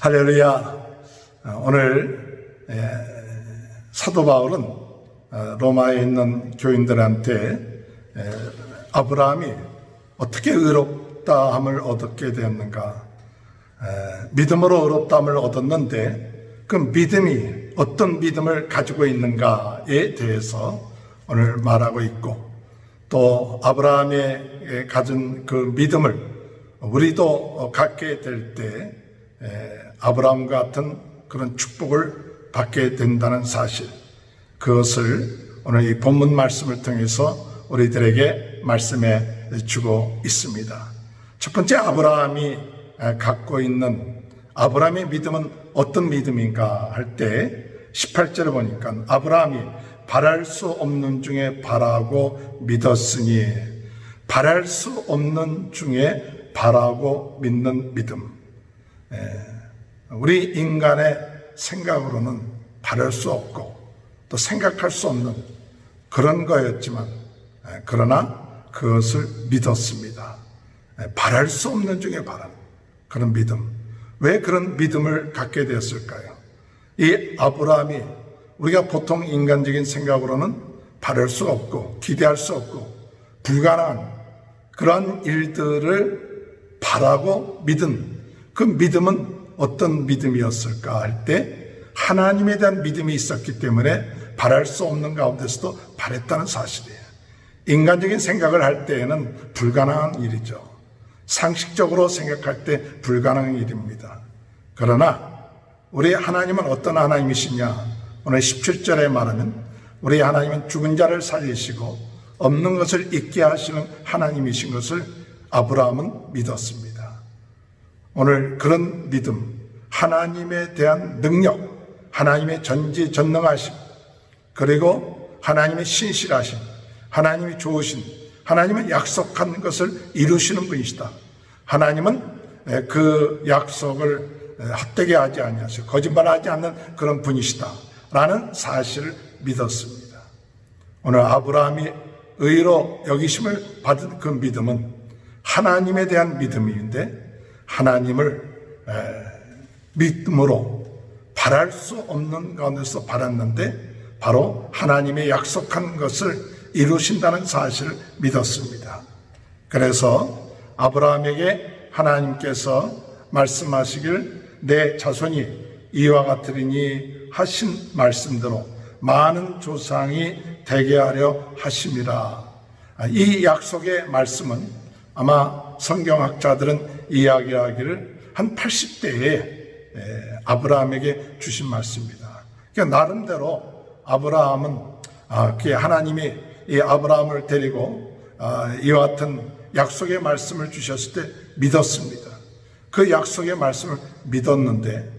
할렐루야. 오늘 사도 바울은 로마에 있는 교인들한테 아브라함이 어떻게 의롭다함을 얻게 되었는가, 믿음으로 의롭다함을 얻었는데 그 믿음이 어떤 믿음을 가지고 있는가에 대해서 오늘 말하고 있고, 또 아브라함이 가진 그 믿음을 우리도 갖게 될 때 아브라함 같은 그런 축복을 받게 된다는 사실, 그것을 오늘 이 본문 말씀을 통해서 우리들에게 말씀해 주고 있습니다. 첫 번째, 아브라함이 갖고 있는 아브라함의 믿음은 어떤 믿음인가 할 때 18절에 보니까 아브라함이 바랄 수 없는 중에 바라고 믿었으니, 바랄 수 없는 중에 바라고 믿는 믿음. 우리 인간의 생각으로는 바랄 수 없고 또 생각할 수 없는 그런 거였지만, 그러나 그것을 믿었습니다. 바랄 수 없는 중에 바라는 그런 믿음. 왜 그런 믿음을 갖게 되었을까요? 이 아브라함이 우리가 보통 인간적인 생각으로는 바랄 수 없고 기대할 수 없고 불가능한 그런 일들을 바라고 믿은 그 믿음은 어떤 믿음이었을까 할 때, 하나님에 대한 믿음이 있었기 때문에 바랄 수 없는 가운데서도 바랬다는 사실이에요. 인간적인 생각을 할 때에는 불가능한 일이죠. 상식적으로 생각할 때 불가능한 일입니다. 그러나 우리 하나님은 어떤 하나님이시냐? 오늘 17절에 말하면 우리 하나님은 죽은 자를 살리시고 없는 것을 있게 하시는 하나님이신 것을 아브라함은 믿었습니다. 오늘 그런 믿음, 하나님에 대한 능력, 하나님의 전지전능하심, 그리고 하나님의 신실하심, 하나님이 좋으신, 하나님은 약속한 것을 이루시는 분이시다. 하나님은 그 약속을 헛되게 하지 아니하시고 거짓말하지 않는 그런 분이시다 라는 사실을 믿었습니다. 오늘 아브라함이 의로 여기심을 받은 그 믿음은 하나님에 대한 믿음인데, 하나님을 믿음으로 바랄 수 없는 가운데서 바랐는데 바로 하나님의 약속한 것을 이루신다는 사실을 믿었습니다. 그래서 아브라함에게 하나님께서 말씀하시길 내 자손이 이와 같으리니 하신 말씀대로 많은 조상이 되게 하려 하심이라. 이 약속의 말씀은 아마 성경학자들은 이야기하기를 한 80대에 아브라함에게 주신 말씀입니다. 그러니까 나름대로 아브라함은 하나님이 이 아브라함을 데리고 이와 같은 약속의 말씀을 주셨을 때 믿었습니다. 그 약속의 말씀을 믿었는데,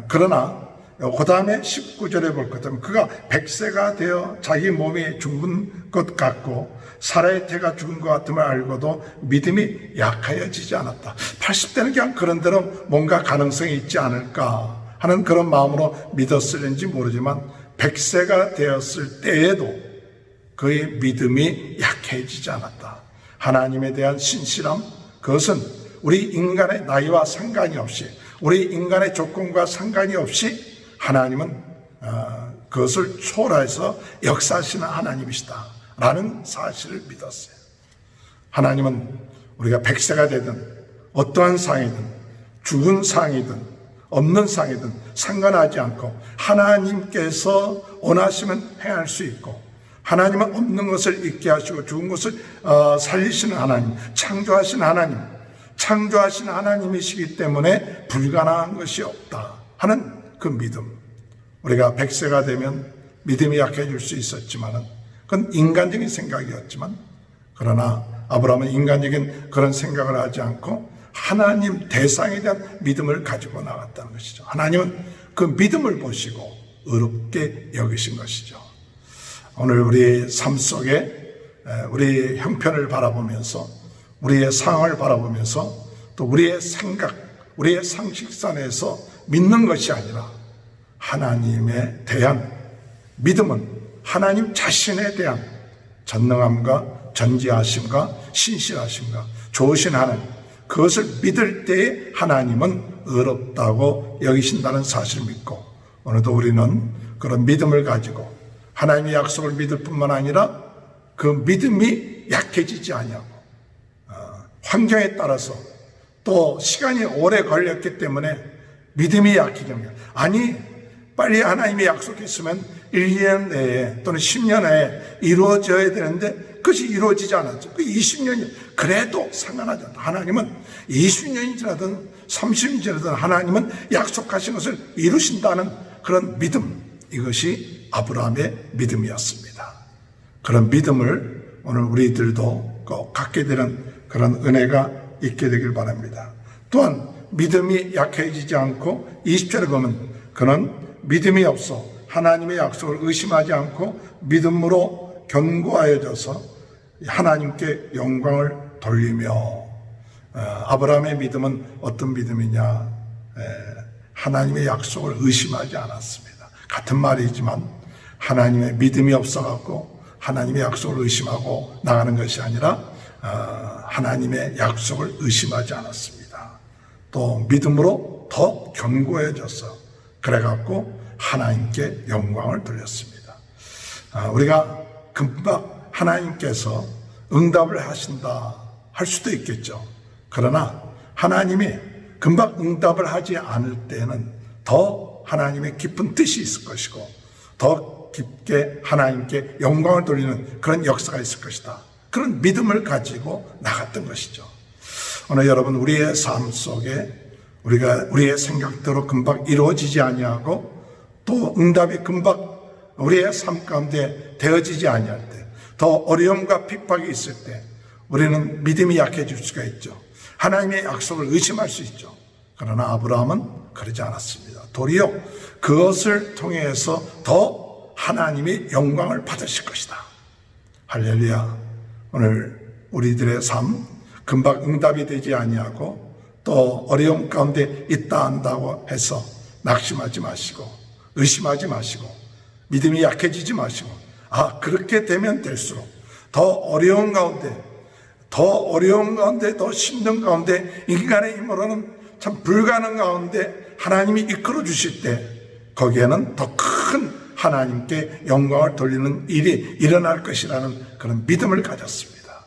그러나 그 다음에 19절에 볼 것 같으면 그가 100세가 되어 자기 몸이 죽은 것 같고 사라의 태가 죽은 것 같음을 알고도 믿음이 약하여지지 않았다. 80대는 그냥 그런 대로 뭔가 가능성이 있지 않을까 하는 그런 마음으로 믿었을는지 모르지만 100세가 되었을 때에도 그의 믿음이 약해지지 않았다. 하나님에 대한 신실함, 그것은 우리 인간의 나이와 상관이 없이, 우리 인간의 조건과 상관이 없이 하나님은 그것을 초월해서 역사하시는 하나님이시다 라는 사실을 믿었어요. 하나님은 우리가 100세가 되든 어떠한 상이든 죽은 상이든 없는 상이든 상관하지 않고 하나님께서 원하시면 행할 수 있고, 하나님은 없는 것을 있게 하시고 죽은 것을 살리시는 하나님, 창조하신 하나님, 창조하신 하나님이시기 때문에 불가능한 것이 없다 하는 그 믿음. 우리가 100세가 되면 믿음이 약해질 수 있었지만 그건 인간적인 생각이었지만, 그러나 아브라함은 인간적인 그런 생각을 하지 않고 하나님 대상에 대한 믿음을 가지고 나갔다는 것이죠. 하나님은 그 믿음을 보시고 의롭게 여기신 것이죠. 오늘 우리 삶 속에 우리 형편을 바라보면서, 우리의 상황을 바라보면서 또 우리의 생각, 우리의 상식선에서 믿는 것이 아니라 하나님에 대한 믿음은 하나님 자신에 대한 전능함과 전지하심과 신실하심과 좋으신 하나님, 그것을 믿을 때에 하나님은 의롭다고 여기신다는 사실을 믿고, 오늘도 우리는 그런 믿음을 가지고 하나님의 약속을 믿을 뿐만 아니라 그 믿음이 약해지지 아니하고, 환경에 따라서 또 시간이 오래 걸렸기 때문에 믿음이 약해지는 거예요. 아니, 빨리 하나님의 약속이 있으면 1년 내에 또는 10년 내에 이루어져야 되는데 그것이 이루어지지 않았죠. 그 20년이 그래도 상관하지 않다. 하나님은 20년이 지나든 30년이 지나든 하나님은 약속하신 것을 이루신다는 그런 믿음, 이것이 아브라함의 믿음이었습니다. 그런 믿음을 오늘 우리들도 꼭 갖게 되는 그런 은혜가 있게 되길 바랍니다. 또한 믿음이 약해지지 않고 20절에 보면 그는 믿음이 없어 하나님의 약속을 의심하지 않고 믿음으로 견고하여져서 하나님께 영광을 돌리며, 아브라함의 믿음은 어떤 믿음이냐? 하나님의 약속을 의심하지 않았습니다. 같은 말이지만 하나님의 믿음이 없어갖고 하나님의 약속을 의심하고 나가는 것이 아니라 하나님의 약속을 의심하지 않았습니다. 또 믿음으로 더 견고해져서 그래갖고 하나님께 영광을 돌렸습니다. 우리가 금방 하나님께서 응답을 하신다 할 수도 있겠죠. 그러나 하나님이 금방 응답을 하지 않을 때는 더 하나님의 깊은 뜻이 있을 것이고 더 깊게 하나님께 영광을 돌리는 그런 역사가 있을 것이다. 그런 믿음을 가지고 나갔던 것이죠. 오늘 여러분, 우리의 삶 속에 우리의 생각대로 금방 이루어지지 아니하고 또 응답이 금방 우리의 삶 가운데 되어지지 아니할 때, 더 어려움과 핍박이 있을 때 우리는 믿음이 약해질 수가 있죠. 하나님의 약속을 의심할 수 있죠. 그러나 아브라함은 그러지 않았습니다. 도리어 그것을 통해서 더 하나님이 영광을 받으실 것이다. 할렐루야. 오늘 우리들의 삶 금방 응답이 되지 아니하고 또 어려움 가운데 있다 한다고 해서 낙심하지 마시고 의심하지 마시고 믿음이 약해지지 마시고, 그렇게 되면 될수록 더 어려운 가운데 더 힘든 가운데 인간의 힘으로는 참 불가능한 가운데 하나님이 이끌어 주실 때 거기에는 더 큰 하나님께 영광을 돌리는 일이 일어날 것이라는 그런 믿음을 가졌습니다.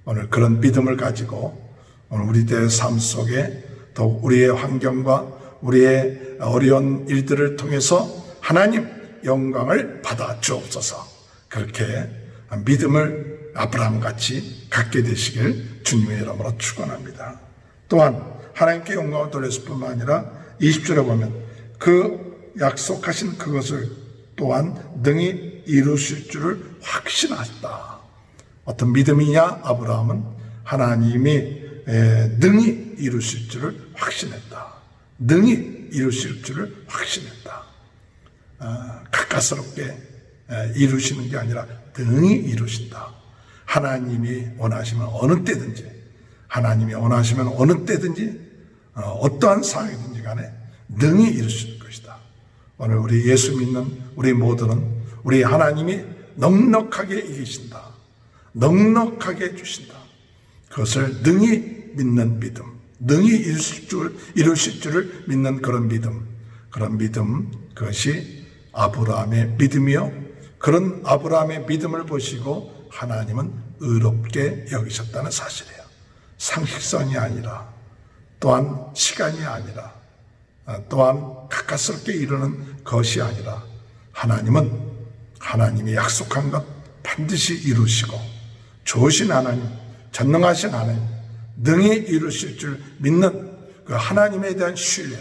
오늘 그런 믿음을 가지고 오늘 우리들의 삶 속에 더욱 우리의 환경과 우리의 어려운 일들을 통해서 하나님 영광을 받아 주옵소서. 그렇게 믿음을 아브라함같이 갖게 되시길 주님의 이름으로 축원합니다. 또한 하나님께 영광을 돌렸을 뿐만 아니라 20절에 보면 그 약속하신 그것을 또한 능히 이루실 줄을 확신하셨다. 어떤 믿음이냐? 아브라함은 하나님이 능히 이루실 줄을 확신했다. 능히 이루실 줄을 확신했다. 가까스럽게 이루시는 게 아니라 능히 이루신다. 하나님이 원하시면 어느 때든지, 하나님이 원하시면 어느 때든지 어떠한 상황이든지 간에 능히 이루실 것이다. 오늘 우리 예수 믿는 우리 모두는 우리 하나님이 넉넉하게 이기신다. 넉넉하게 해주신다. 그것을 능히 믿는 믿음, 능히 이루실 줄을 믿는 그런 믿음, 그것이 아브라함의 믿음이요. 그런 아브라함의 믿음을 보시고 하나님은 의롭게 여기셨다는 사실이에요. 상식선이 아니라, 또한 시간이 아니라, 또한 가까스럽게 이루는 것이 아니라 하나님이 약속한 것 반드시 이루시고 좋으신 하나님, 전능하신 하나님, 능히 이루실 줄 믿는 그 하나님에 대한 신뢰,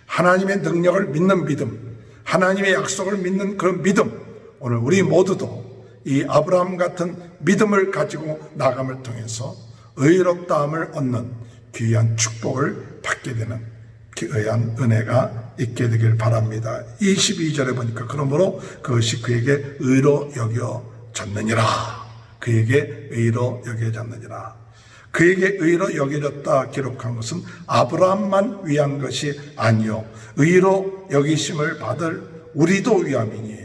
하나님의 능력을 믿는 믿음, 하나님의 약속을 믿는 그런 믿음, 오늘 우리 모두도 이 아브라함 같은 믿음을 가지고 나감을 통해서 의롭다함을 얻는 귀한 축복을 받게 되는 귀한 은혜가 있게 되길 바랍니다. 22절에 보니까 그러므로 그것이 그에게 의로 여겨졌느니라. 그에게 의로 여겨졌느니라. 그에게 의로 여겨졌다 기록한 것은 아브라함만 위한 것이 아니요 의로 여기심을 받을 우리도 위함이니,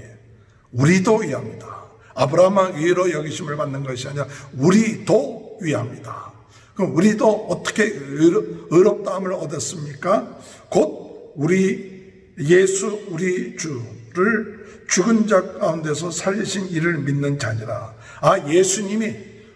우리도 위함이다. 아브라함만 의로 여기심을 받는 것이 아니라 우리도 위함이다. 그럼 우리도 어떻게 의롭다함을 얻었습니까? 곧 우리 예수 우리 주를 죽은 자 가운데서 살리신 이를 믿는 자니라. 예수님이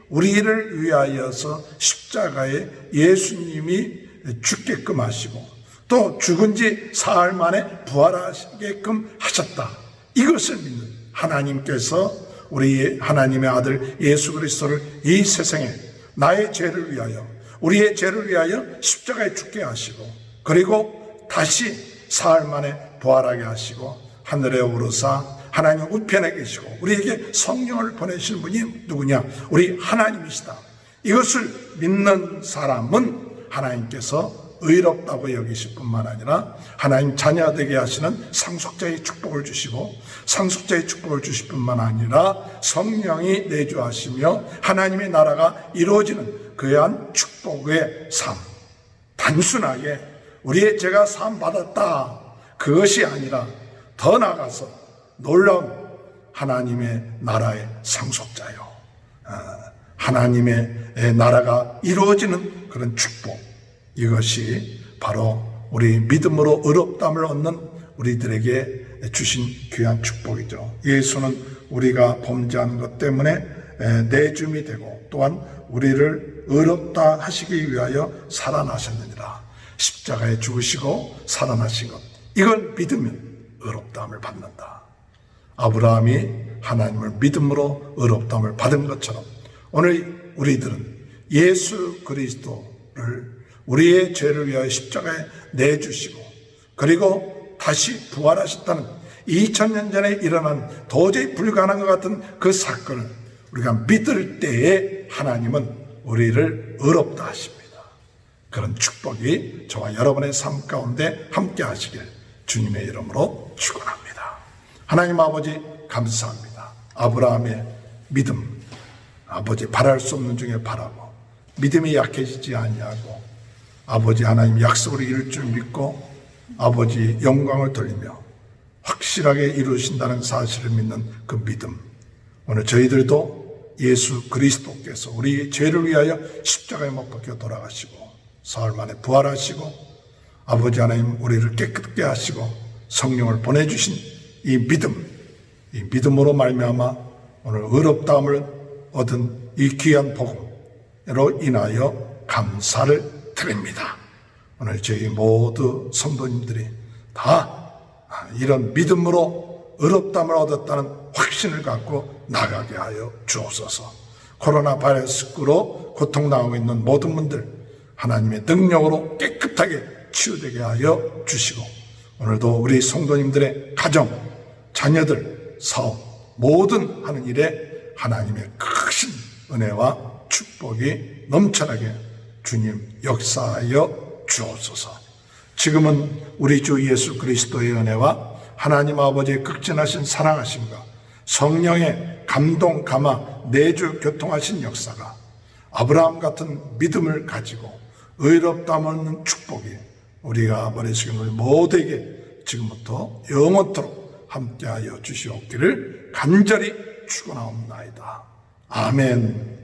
우리를 위하여서 십자가에 예수님이 죽게끔 하시고 또 죽은 지 사흘 만에 부활하시게끔 하셨다. 이것을 믿는 하나님께서 우리 하나님의 아들 예수 그리스도를 이 세상에 나의 죄를 위하여 우리의 죄를 위하여 십자가에 죽게 하시고 그리고 다시 사흘 만에 부활하게 하시고 하늘에 오르사 하나님 우편에 계시고 우리에게 성령을 보내신 분이 누구냐? 우리 하나님이시다. 이것을 믿는 사람은 하나님께서 의롭다고 여기실 뿐만 아니라 하나님 자녀 되게 하시는 상속자의 축복을 주시고 상속자의 축복을 주실 뿐만 아니라 성령이 내주하시며 하나님의 나라가 이루어지는 그러한 축복의 삶. 단순하게 우리의 죄가 사함 받았다 그것이 아니라 더 나아가서 놀라운 하나님의 나라의 상속자요. 하나님의 나라가 이루어지는 그런 축복. 이것이 바로 우리 믿음으로 의롭다함을 얻는 우리들에게 주신 귀한 축복이죠. 예수는 우리가 범죄한 것 때문에 내줌이 되고 또한 우리를 의롭다 하시기 위하여 살아나셨느니라. 십자가에 죽으시고 살아나신 것. 이걸 믿으면 의롭다함을 받는다. 아브라함이 하나님을 믿음으로 의롭다함을 받은 것처럼 오늘 우리들은 예수 그리스도를 우리의 죄를 위하여 십자가에 내주시고 그리고 다시 부활하셨다는 2000년 전에 일어난 도저히 불가능한 것 같은 그 사건을 우리가 믿을 때에 하나님은 우리를 의롭다 하십니다. 그런 축복이 저와 여러분의 삶 가운데 함께 하시길 주님의 이름으로 축원합니다. 하나님 아버지 감사합니다. 아브라함의 믿음, 아버지 바랄 수 없는 중에 바라고 믿음이 약해지지 아니하고 아버지 하나님 약속을 이룰 줄 믿고 아버지 영광을 돌리며 확실하게 이루신다는 사실을 믿는 그 믿음. 오늘 저희들도 예수 그리스도께서 우리 죄를 위하여 십자가에 못 박혀 돌아가시고 사흘 만에 부활하시고 아버지 하나님 우리를 깨끗게 하시고 성령을 보내주신 이 믿음으로 말미암아 오늘 의롭다함을 얻은 이 귀한 복음으로 인하여 감사를 드립니다. 오늘 저희 모두 성도님들이 다 이런 믿음으로 의롭다함을 얻었다는 확신을 갖고 나가게 하여 주옵소서. 코로나 바이러스로 고통당하고 있는 모든 분들 하나님의 능력으로 깨끗하게 치유되게 하여 주시고 오늘도 우리 성도님들의 가정, 자녀들, 사업 모든 하는 일에 하나님의 크신 은혜와 축복이 넘쳐나게 주님 역사하여 주옵소서. 지금은 우리 주 예수 그리스도의 은혜와 하나님 아버지의 극진하신 사랑하심과 성령의 감동, 감화, 내주 교통하신 역사가 아브라함 같은 믿음을 가지고 의롭다함 얻는 축복이 우리가 머릿속에 우리 모두에게 지금부터 영원토록 함께하여 주시옵기를 간절히 축원하옵나이다. 아멘.